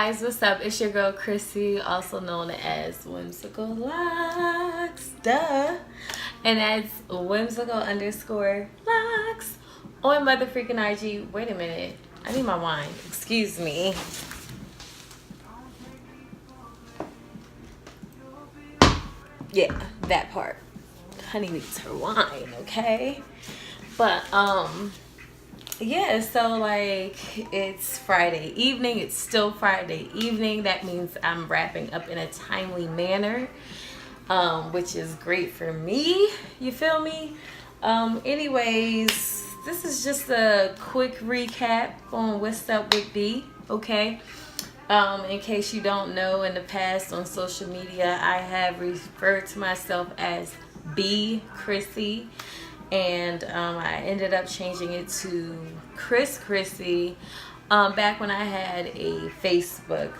guys, what's up? It's your girl Chrissy, also known as Whimsical Locks, duh. And that's whimsical_locks on mother freaking IG. Wait a minute, I need my wine. Excuse me. Yeah, that part. Honey needs her wine, okay? But yeah, so like it's Friday evening. It's still Friday evening. That means I'm wrapping up in a timely manner, which is great for me. You feel me? Anyways, this is just a quick recap on what's up with B, okay? In case you don't know, in the past on social media, I have referred to myself as B Chrissy. And I ended up changing it to Chrissy back when I had a Facebook.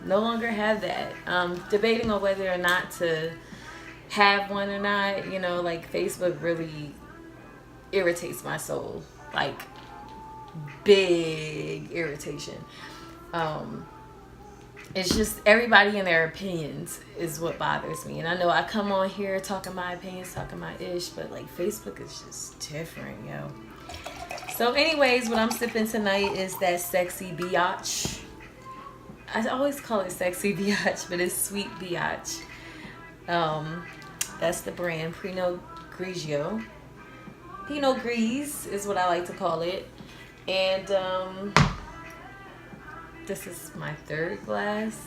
No longer have that. Debating on whether or not to have one or not. You know, like Facebook really irritates my soul. Like big irritation. It's just everybody and their opinions is what bothers me. And I know I come on here talking my opinions, talking my ish, but like Facebook is just different, yo. So anyways, what I'm sipping tonight is that sexy biatch. I always call it sexy biatch, but it's sweet biatch. That's the brand, Pinot Grigio. Pinot Gris is what I like to call it. And this is my third glass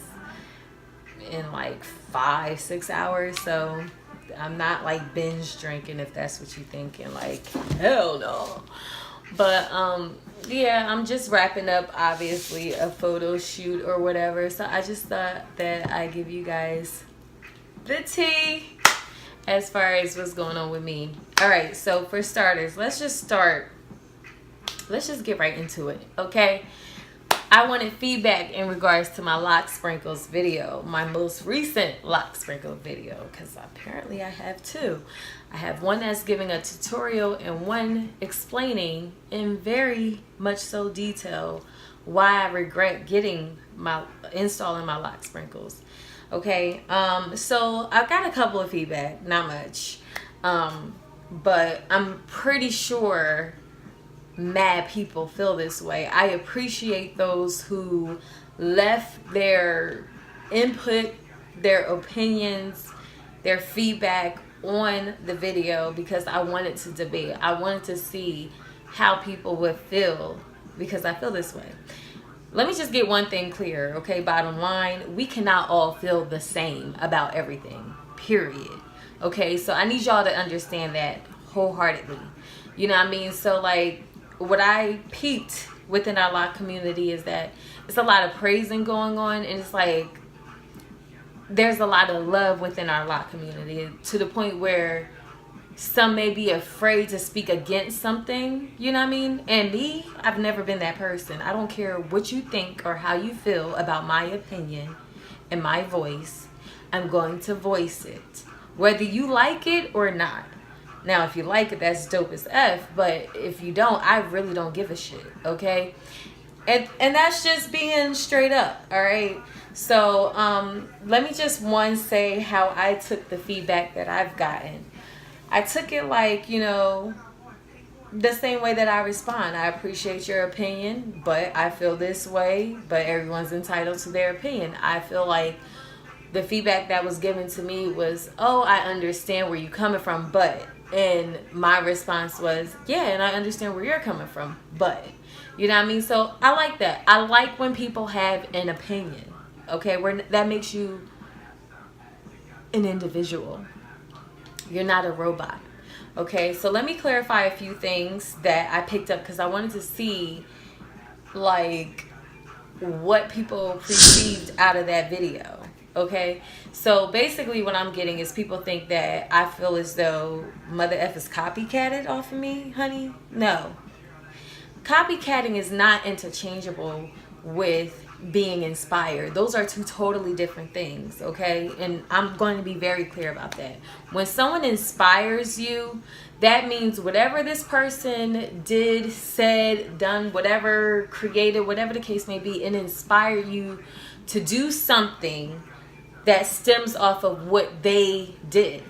in like 5-6 hours, so I'm not like binge drinking, if that's what you're thinking. Like, hell no. But yeah, I'm just wrapping up obviously a photo shoot or whatever, so I just thought that I give you guys the tea as far as what's going on with me. All right, so for starters, let's just get right into it, okay? I wanted feedback in regards to my lock sprinkles video, my most recent lock sprinkle video, because apparently I have two. I have one that's giving a tutorial and one explaining in very much so detail why I regret installing my lock sprinkles. Okay, so I've got a couple of feedback, not much, but I'm pretty sure mad people feel this way. I appreciate those who left their input, their opinions, their feedback on the video, because I wanted to debate. I wanted to see how people would feel, because I feel this way. Let me just get one thing clear, okay? Bottom line, we cannot all feel the same about everything, period. Okay, so I need y'all to understand that wholeheartedly. You know what I mean? So like, what I peeped within our lock community is that it's a lot of praising going on, and it's like there's a lot of love within our lock community, to the point where some may be afraid to speak against something, you know what I mean? And me, I've never been that person. I don't care what you think or how you feel about my opinion and my voice. I'm going to voice it, whether you like it or not. Now, if you like it, that's dope as F. But if you don't, I really don't give a shit, okay? And that's just being straight up, all right? So let me just say how I took the feedback that I've gotten. I took it like, you know, the same way that I respond. I appreciate your opinion, but I feel this way. But everyone's entitled to their opinion. I feel like the feedback that was given to me was, oh, I understand where you're coming from, but... And my response was, yeah, and I understand where you're coming from, but, you know what I mean? So I like that. I like when people have an opinion, okay? That makes you an individual. You're not a robot, okay? So let me clarify a few things that I picked up, because I wanted to see, like, what people perceived out of that video. Okay, so basically what I'm getting is people think that I feel as though Mother F is copycatted off of me, honey. No. Copycatting is not interchangeable with being inspired. Those are two totally different things, okay? And I'm going to be very clear about that. When someone inspires you, that means whatever this person did, said, done, whatever, created, whatever the case may be, it inspired you to do something that stems off of what they did,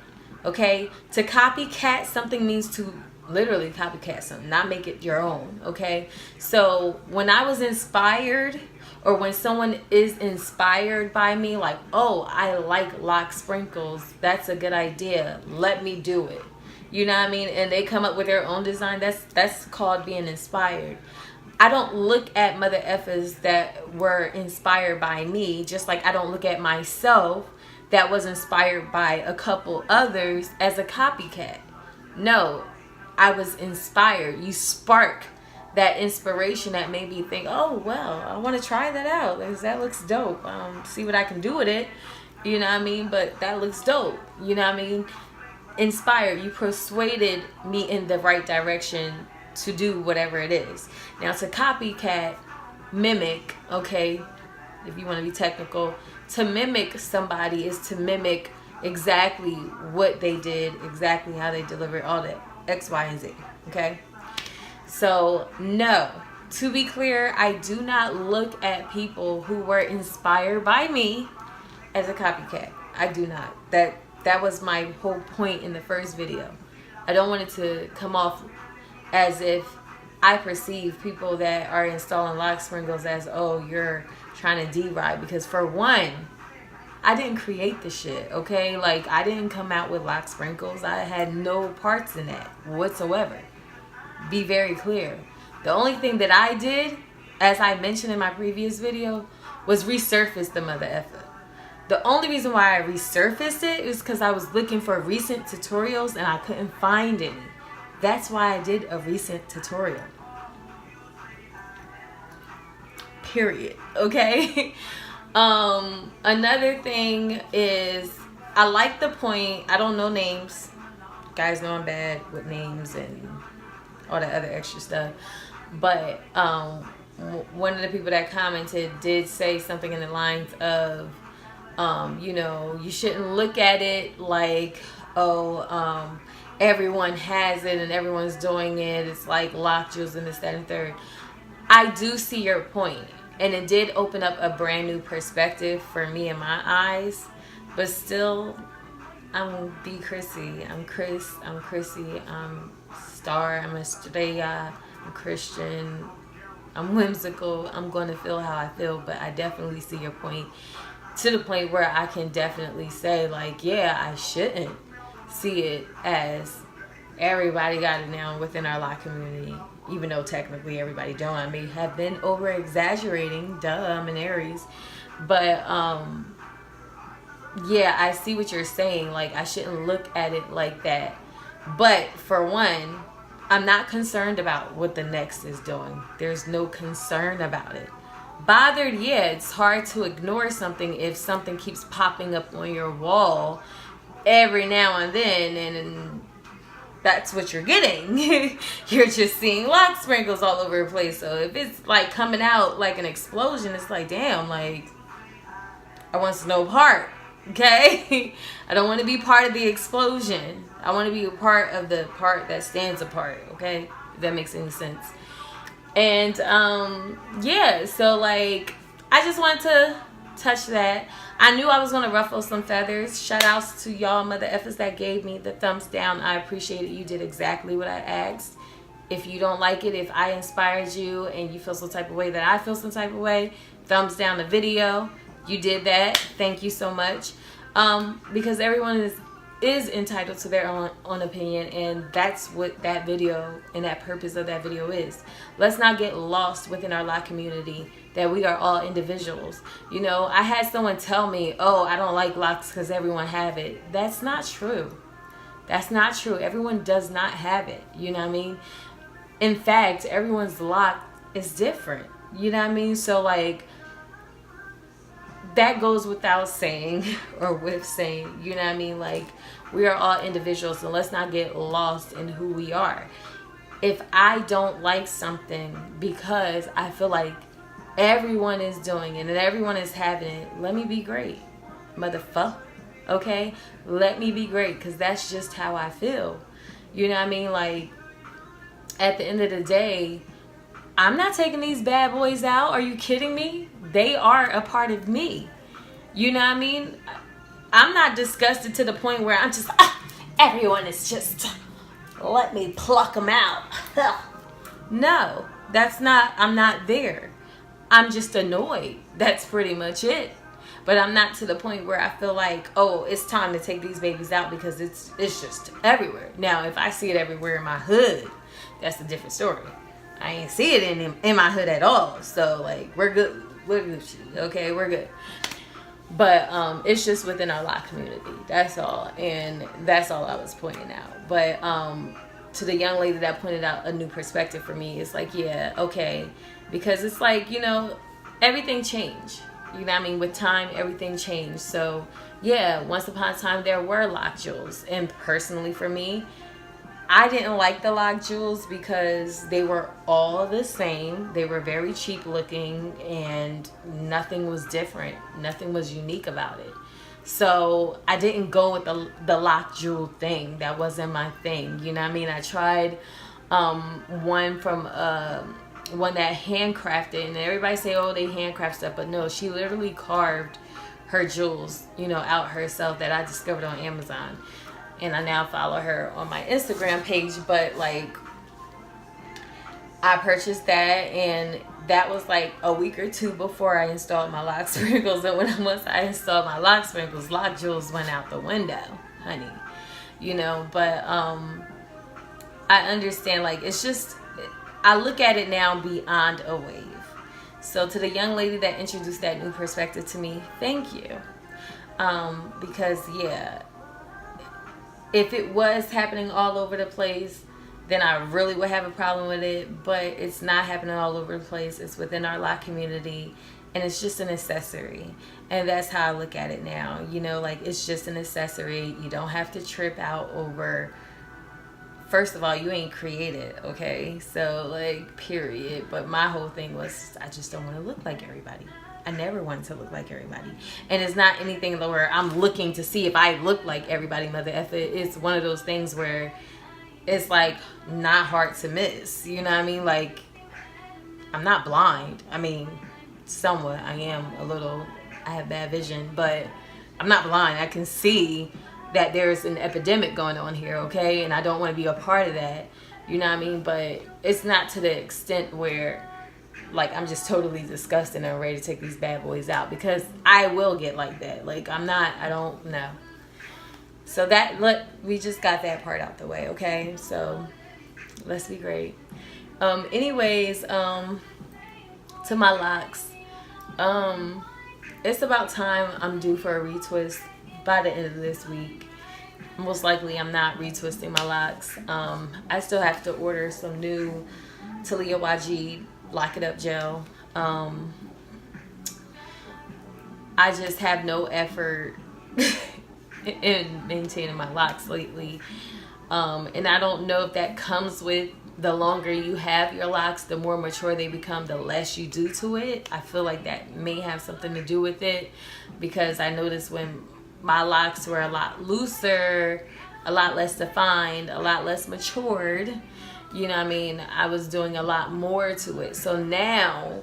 okay? To copycat something means to literally copycat something, not make it your own, okay? So when I was inspired, or when someone is inspired by me, like, oh, I like lock sprinkles, that's a good idea, let me do it. You know what I mean? And they come up with their own design, that's called being inspired. I don't look at mother effers that were inspired by me, just like I don't look at myself that was inspired by a couple others as a copycat. No, I was inspired. You spark that inspiration that made me think, oh, well, I want to try that out. That looks dope. See what I can do with it. You know what I mean? But that looks dope. You know what I mean? Inspired. You persuaded me in the right direction to do whatever it is. Now, to copycat, mimic, okay, if you want to be technical, to mimic somebody is to mimic exactly what they did, exactly how they delivered, all that, X, Y, and Z, okay? So, no. To be clear, I do not look at people who were inspired by me as a copycat. I do not. That was my whole point in the first video. I don't want it to come off as if I perceive people that are installing lock sprinkles as, oh, you're trying to D-ride. Because for one, I didn't create the shit, okay? Like, I didn't come out with lock sprinkles. I had no parts in that whatsoever. Be very clear. The only thing that I did, as I mentioned in my previous video, was resurface the mother effer. The only reason why I resurfaced it is because I was looking for recent tutorials and I couldn't find any. That's why I did a recent tutorial. Period. Okay? Another thing is, I like the point, I don't know names. Guys know I'm bad with names and all that other extra stuff. But one of the people that commented did say something in the lines of, you know, you shouldn't look at it like, oh, everyone has it and everyone's doing it. It's like lock jewels and this, that, and third. I do see your point. And it did open up a brand new perspective for me in my eyes. But still, I'm B. Chrissy. I'm Chris. I'm Chrissy. I'm Star. I'm Estrella. I'm Christian. I'm whimsical. I'm going to feel how I feel. But I definitely see your point. To the point where I can definitely say, like, yeah, I shouldn't see it as everybody got it now within our lock community. Even though technically everybody don't. I may have been over exaggerating. Duh, I'm an Aries. But yeah, I see what you're saying. Like, I shouldn't look at it like that. But for one, I'm not concerned about what the next is doing. There's no concern about it. Bothered, yeah, it's hard to ignore something if something keeps popping up on your wall every now and then, and that's what you're getting. You're just seeing lock sprinkles all over the place. So if it's like coming out like an explosion, it's like, damn, like, I want to know part, okay? I don't want to be part of the explosion. I want to be a part of the part that stands apart, okay? If that makes any sense. And yeah, so like, I just wanted to touch that. I knew I was going to ruffle some feathers. Shout outs to y'all mother effers that gave me the thumbs down. I appreciate it. You did exactly what I asked. If you don't like it, if I inspired you and you feel some type of way that I feel some type of way, thumbs down the video. You did that. Thank you so much. Because everyone is entitled to their own opinion, and that's what that video and that purpose of that video is. Let's not get lost within our lock community that we are all individuals. You know, I had someone tell me, oh, I don't like locks because everyone have it. That's not true. That's not true. Everyone does not have it. You know what I mean? In fact, everyone's lock is different. You know what I mean? So like, that goes without saying, or with saying, you know what I mean? Like, we are all individuals, and let's not get lost in who we are. If I don't like something because I feel like everyone is doing it and everyone is having it, let me be great, motherfucker. Okay? Let me be great, because that's just how I feel. You know what I mean? Like, at the end of the day, I'm not taking these bad boys out. Are you kidding me? They are a part of me. You know what I mean? I'm not disgusted to the point where I'm just, everyone is just, let me pluck them out. No, that's not, I'm not there. I'm just annoyed. That's pretty much it. But I'm not to the point where I feel like, oh, it's time to take these babies out, because it's just everywhere. Now, if I see it everywhere in my hood, that's a different story. I ain't see it in my hood at all. So, like, we're good. We're Gucci. Okay, we're good. But it's just within our lock community. That's all. And that's all I was pointing out. But to the young lady that pointed out a new perspective for me, it's like, yeah, okay. Because it's like, you know, everything changed. You know what I mean? With time, everything changed. So, yeah, once upon a time, there were lock jewels. And personally for me, I didn't like the lock jewels because they were all the same. They were very cheap looking and nothing was different. Nothing was unique about it. So I didn't go with the lock jewel thing. That wasn't my thing. You know what I mean? I tried one from one that handcrafted, and everybody say, oh, they handcraft stuff, but no, she literally carved her jewels, you know, out herself, that I discovered on Amazon. And I now follow her on my Instagram page. But like, I purchased that, and that was like a week or two before I installed my lock sprinkles. And once I installed my lock sprinkles, lock jewels went out the window, honey. You know, but I understand, like, it's just, I look at it now beyond a wave. So to the young lady that introduced that new perspective to me, thank you. Because, yeah, if it was happening all over the place, then I really would have a problem with it. But it's not happening all over the place. It's within our lock community, and it's just an accessory. And that's how I look at it now. You know, like, it's just an accessory. You don't have to trip out over, first of all, you ain't created, okay? So, like, period. But my whole thing was, I just don't want to look like everybody. I never wanted to look like everybody. And it's not anything where I'm looking to see if I look like everybody, mother effer. It's one of those things where it's like not hard to miss. You know what I mean? Like, I'm not blind. I mean, somewhat. I am a little, I have bad vision, but I'm not blind. I can see that there's an epidemic going on here, okay? And I don't want to be a part of that. You know what I mean? But it's not to the extent where, like, I'm just totally disgusted and ready to take these bad boys out, because I will get like that. Like, I don't know. So we just got that part out the way, okay? So let's be great. Anyways, to my locks. It's about time I'm due for a retwist by the end of this week. Most likely I'm not retwisting my locks. I still have to order some new Talia Wajid Lock It Up gel. I just have no effort in maintaining my locks lately. And I don't know if that comes with the longer you have your locks, the more mature they become, the less you do to it. I feel like that may have something to do with it, because I noticed when my locks were a lot looser, a lot less defined, a lot less matured, you know what I mean, I was doing a lot more to it. So now,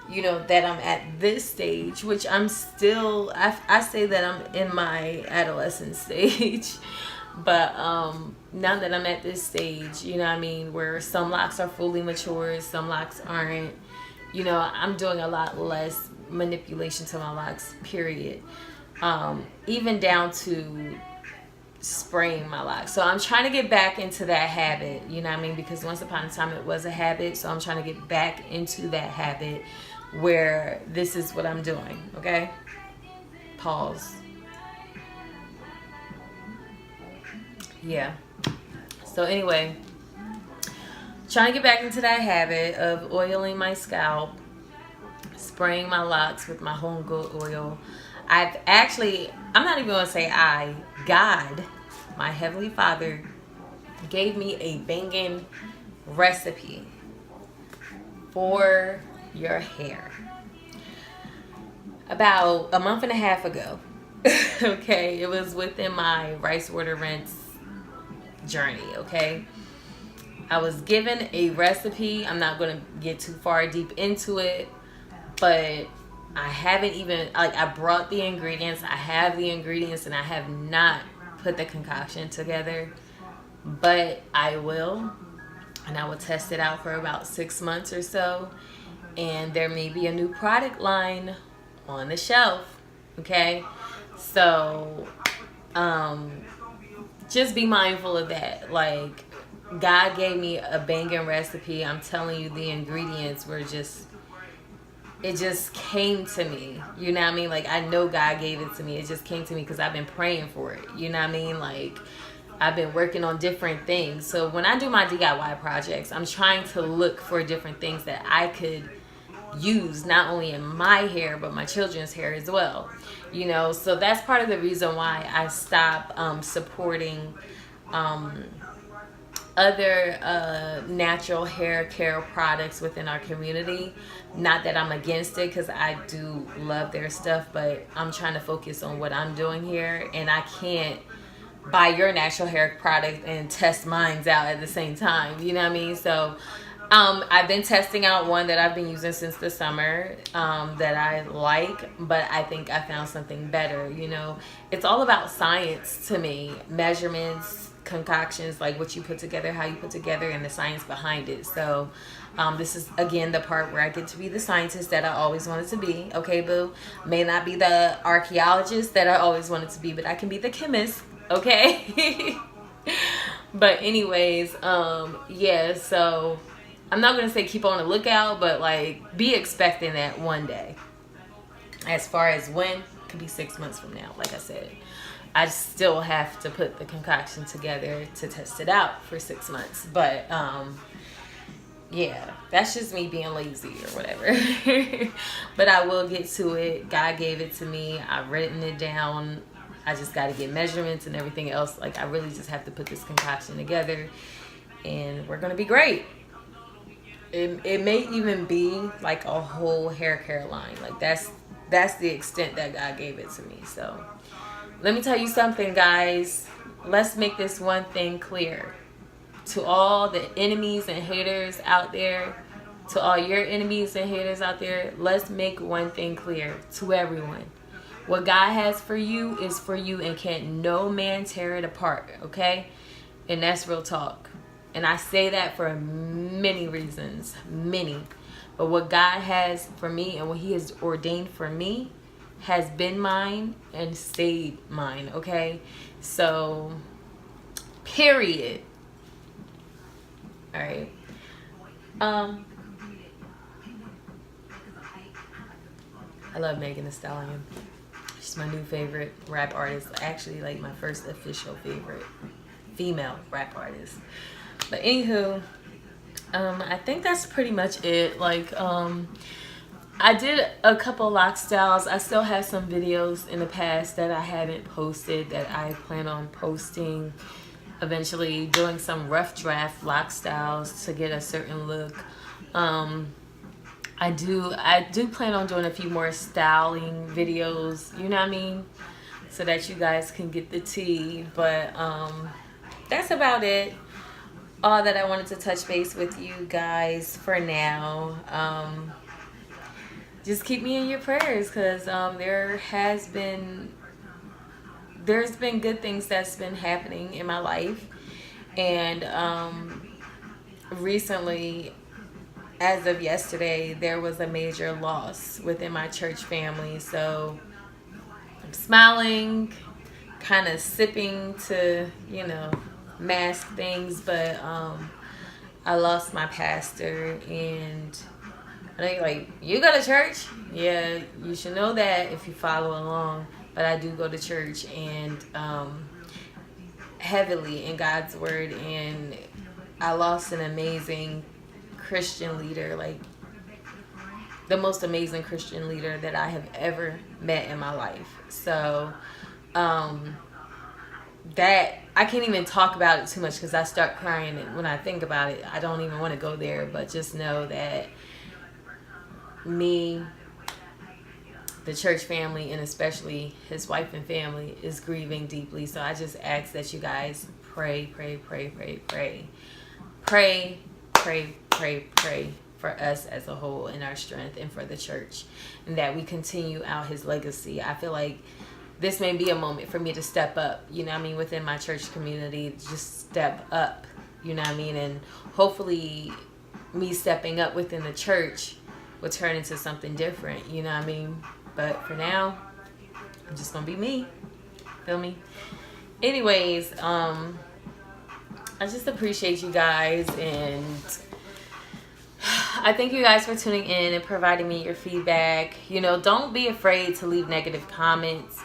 you know, that I'm at this stage, which I'm still, I say that I'm in my adolescent stage, but now that I'm at this stage, you know what I mean, where some locks are fully mature, some locks aren't, you know, I'm doing a lot less manipulation to my locks, period. Even down to spraying my locks. So I'm trying to get back into that habit, you know what I mean, because once upon a time it was a habit. So I'm trying to get back into that habit where this is what I'm doing, okay? Pause. Yeah. So anyway, trying to get back into that habit of oiling my scalp, spraying my locks with my home goat oil. I'm not even going to say God, my Heavenly Father, gave me a Bangin Recipe for your hair. About a month and a half ago, okay, it was within my rice water rinse journey, okay? I was given a recipe. I'm not going to get too far deep into it, but I haven't even, like, I brought the ingredients. I have the ingredients, and I have not put the concoction together, but I will, and I will test it out for about 6 months or so, and there may be a new product line on the shelf, okay? So, just be mindful of that. Like, God gave me a banging recipe. I'm telling you, the ingredients were just, it just came to me. You know what I mean? Like, I know God gave it to me. It just came to me because I've been praying for it. You know what I mean? Like, I've been working on different things. So when I do my DIY projects, I'm trying to look for different things that I could use, not only in my hair, but my children's hair as well. You know, so that's part of the reason why I stopped supporting other natural hair care products within our community. Not that I'm against it, because I do love their stuff, but I'm trying to focus on what I'm doing here, and I can't buy your natural hair product and test mine's out at the same time. You know what I mean? So I've been testing out one that I've been using since the summer that I like, but I think I found something better. You know, it's all about science to me. Measurements, concoctions, like what you put together, how you put together, and the science behind it. So this is, again, the part where I get to be the scientist that I always wanted to be. Okay, boo? May not be the archaeologist that I always wanted to be, but I can be the chemist. Okay? But anyways, yeah, so I'm not going to say keep on the lookout, but like be expecting that one day. As far as when, could be 6 months from now. Like I said, I still have to put the concoction together to test it out for 6 months. But yeah, that's just me being lazy or whatever. But I will get to it. God gave it to me. I've written it down. I just got to get measurements and everything else. Like, I really just have to put this concoction together, and we're going to be great. It may even be like a whole hair care line. Like, that's the extent that God gave it to me. So let me tell you something, guys. Let's make this one thing clear. To all the enemies and haters out there, to all your enemies and haters out there, let's make one thing clear to everyone. What God has for you is for you, and can't no man tear it apart, okay? And that's real talk. And I say that for many reasons, many. But what God has for me and what he has ordained for me has been mine and stayed mine, okay? So, period. All right. I love Megan Thee Stallion. She's my new favorite rap artist. Actually, like my first official favorite female rap artist. But anywho, I think that's pretty much it. Like, I did a couple lock styles. I still have some videos in the past that I haven't posted that I plan on posting eventually, doing some rough draft lock styles to get a certain look. I do plan on doing a few more styling videos, you know what I mean, so that you guys can get the tea. But that's about it. All that I wanted to touch base with you guys for now. Just keep me in your prayers, because there's been good things that's been happening in my life, and recently, as of yesterday, there was a major loss within my church family. So I'm smiling, kind of sipping to, mask things, but I lost my pastor. And I know you're like, you go to church? Yeah, you should know that if you follow along. But I do go to church, and heavily in God's word, and I lost an amazing Christian leader, like the most amazing Christian leader that I have ever met in my life. So that I can't even talk about it too much, because I start crying, and when I think about it, I don't even want to go there. But just know that me, the church family, and especially his wife and family is grieving deeply. So I just ask that you guys pray, pray, pray, pray, pray. Pray, pray, pray, pray for us as a whole and our strength, and for the church, and that we continue out his legacy. I feel like this may be a moment for me to step up, you know what I mean, within my church community, just step up, you know what I mean, and hopefully me stepping up within the church will turn into something different, you know what I mean. But for now, I'm just gonna be me. Feel me? Anyways, I just appreciate you guys, and I thank you guys for tuning in and providing me your feedback. You know, don't be afraid to leave negative comments.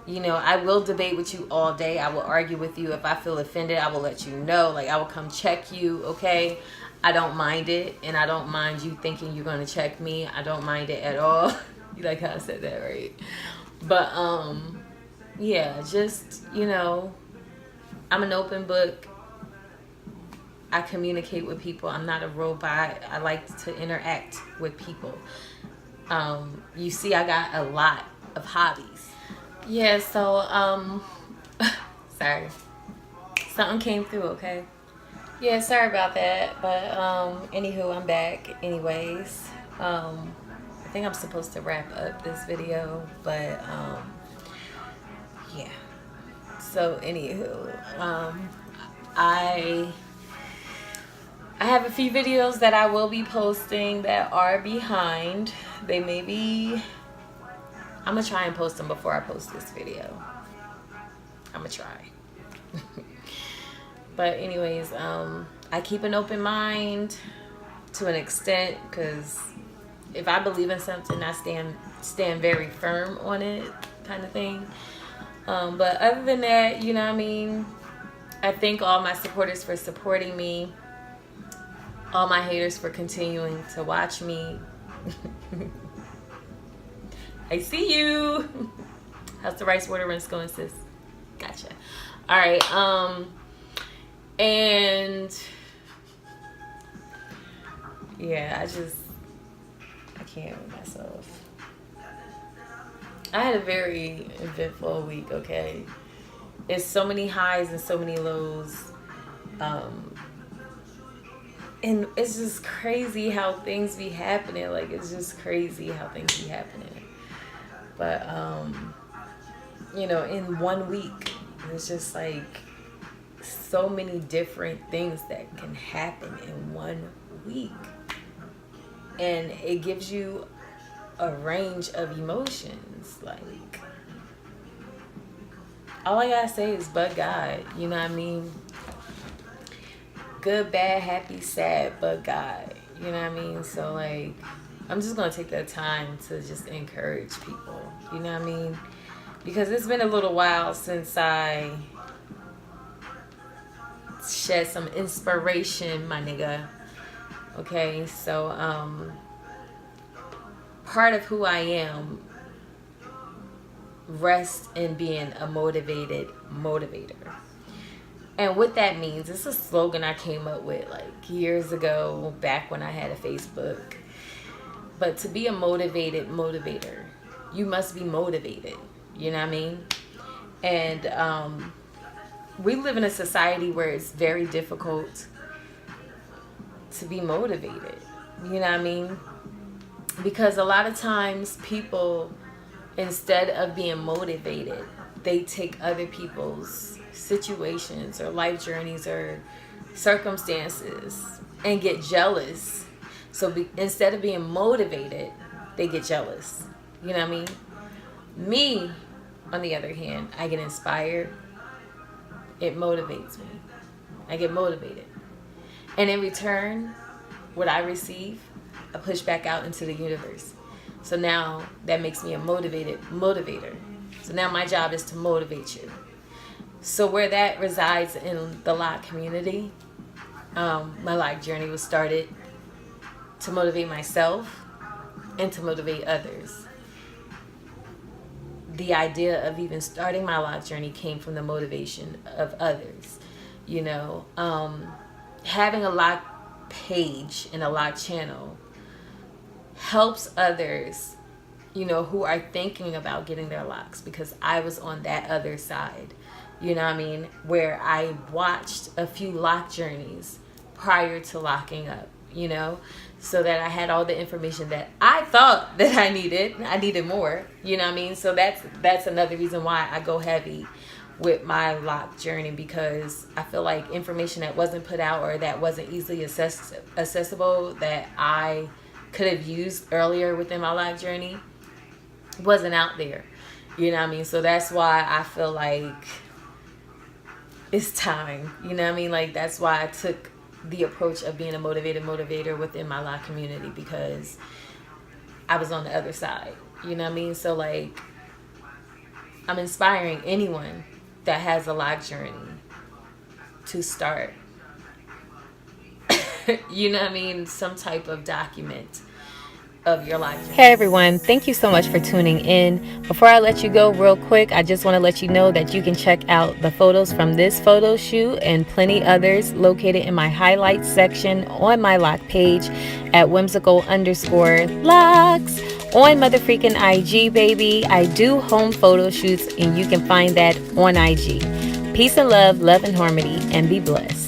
You know, I will debate with you all day. I will argue with you. If I feel offended, I will let you know. Like, I will come check you, okay? I don't mind it, and I don't mind you thinking you're going to check me. I don't mind it at all. You like how I said that, right? But, yeah, just, you know, I'm an open book. I communicate with people. I'm not a robot. I like to interact with people. You see, I got a lot of hobbies. Yeah, so, sorry. Something came through, okay? Yeah, sorry about that. But, anywho, I'm back anyways. I think I'm supposed to wrap up this video, but, yeah. So, anywho, I have a few videos that I will be posting that are behind. They may be... I'm going to try and post them before I post this video. I'm going to try. But anyways, I keep an open mind to an extent, because if I believe in something, I stand very firm on it, kind of thing. But other than that, you know what I mean? I thank all my supporters for supporting me. All my haters for continuing to watch me. I see you. How's the rice water rinse going, sis? Gotcha. All right. And yeah, I can't with myself. I had a very eventful week, okay? It's so many highs and so many lows. And it's just crazy how things be happening. Like, it's just crazy how things be happening. But, you know, in 1 week, it's just like so many different things that can happen in 1 week. And it gives you a range of emotions. Like, all I gotta say is, but God, you know what I mean? Good, bad, happy, sad, but God, you know what I mean? So, like, I'm just gonna take that time to just encourage people, you know what I mean? Because it's been a little while since I shed some inspiration, my nigga. Okay, so part of who I am rests in being a motivated motivator. And what that means, it's a slogan I came up with like years ago, back when I had a Facebook. But to be a motivated motivator, you must be motivated. You know what I mean? And we live in a society where it's very difficult to be motivated. You know what I mean? Because a lot of times people, instead of being motivated, they take other people's situations or life journeys or circumstances and get jealous. So instead of being motivated, they get jealous. You know what I mean? Me, on the other hand, I get inspired. It motivates me. I get motivated. And in return, what I receive, I push back out into the universe. So now that makes me a motivated motivator. So now my job is to motivate you. So where that resides in the LOC community, my LOC journey was started to motivate myself and to motivate others. The idea of even starting my LOC journey came from the motivation of others. You know, having a LOC page and a LOC channel helps others, you know, who are thinking about getting their locks, because I was on that other side, you know what I mean, where I watched a few lock journeys prior to locking up, you know, so that I had all the information that I thought that I needed more, you know what I mean. So that's another reason why I go heavy with my lock journey, because I feel like information that wasn't put out or that wasn't easily accessible that I could have used earlier within my lock journey wasn't out there, you know what I mean. So that's why I feel like it's time, you know what I mean. Like, that's why I took the approach of being a motivator within my lock community, because I was on the other side, you know what I mean. So like, I'm inspiring anyone that has a lock journey to start you know what I mean, some type of document of your life. Hey everyone, thank you so much for tuning in. Before I let you go real quick, I just want to let you know that you can check out the photos from this photo shoot and plenty others located in my highlights section on my lock page at whimsical_locks on mother freaking IG, baby. I do home photo shoots and you can find that on IG. Peace and love and harmony, and be blessed.